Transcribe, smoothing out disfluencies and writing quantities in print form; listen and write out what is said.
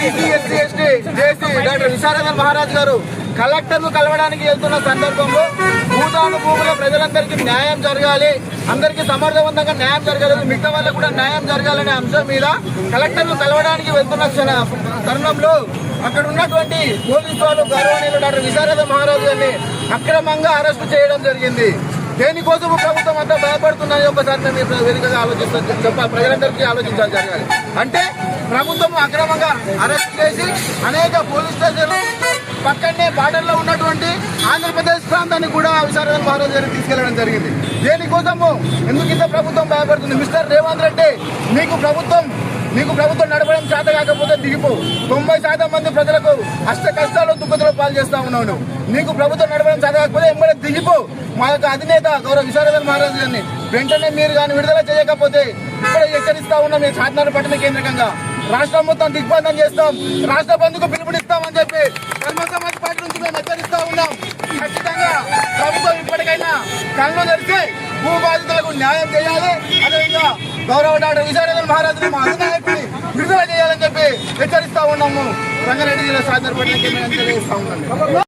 BC SC ST జేసీ doctor విశారద Maharaj గారు కలెక్టర్ను కలవడానికి వెళ్తున్న సందర్భంలో భూతాను భూముల ప్రజలందరికీ న్యాయం జరగాలి, అందరికీ సమర్థవంతంగా న్యాయం జరగాలి, మిగతా వాళ్ళకు కూడా న్యాయం జరగాలనే అంశం మీద కలెక్టర్ను కలవడానికి వెళ్తున్న తరుణంలో అక్కడ ఉన్నటువంటి పోలీసు వాళ్ళు గౌరవనీయులు డాక్టర్ విశారద మహారాజ్ గారిని అక్రమంగా అరెస్టు చేయడం జరిగింది. దేనికోసం ప్రభుత్వం అంతా భయపడుతుందని ఒకసారి మేము వేదికగా చెప్పాలి, ప్రజలందరికీ ఆలోచించాలి జరగాలి. అంటే ప్రభుత్వం అక్రమంగా అరెస్ట్ చేసి అనేక పోలీస్ స్టేషన్లు పక్కనే బార్డర్లో ఉన్నటువంటి ఆంధ్రప్రదేశ్ ప్రాంతాన్ని కూడా విశారద మహారాజ్ గారికి తీసుకెళ్లడం జరిగింది. దేనికోసము ఎందుకు ఇంత ప్రభుత్వం భయపడుతుంది? మిస్టర్ రేవంత్ రెడ్డి, నీకు ప్రభుత్వం నడపడం చేత కాకపోతే దిగిపో. 90% మంది ప్రజలకు అష్ట కష్టాలు దుఃఖంలో పాలు చేస్తా ఉన్నావు. నీకు ప్రభుత్వం నడపడం చేత కాకపోతే ఎంబడే దిగిపో. మా యొక్క అధినేత గౌరవ విశారద మహారాజ్ గారిని వెంటనే మీరు కానీ విడుదల చేయకపోతే ఇప్పుడే హెచ్చరిస్తా ఉన్నాం. మేము చార్మినార్ పట్టణ కేంద్రకంగా రాష్ట్రం మొత్తం దిగ్బంధం చేస్తాం, రాష్ట్ర బంధుకు పిలుపునిస్తామని చెప్పి కర్మ సమాజ్ పార్టీ నుంచి మేము హెచ్చరిస్తా ఉన్నాం. ఖచ్చితంగా ప్రభుత్వం ఇప్పటికైనా కళ్ళు తెరిచి భూ బాధితులకు న్యాయం చేయాలి. అదేవిధంగా గౌరవ డాక్టర్ విశారద మహారాజ్ మా అధినాయకుడిని విడుదల చేయాలని చెప్పి హెచ్చరిస్తా ఉన్నాము. రంగారెడ్డి జిల్లా చార్మినార్ పట్టణ కేంద్రంగా తెలియజేస్తా ఉన్నాం.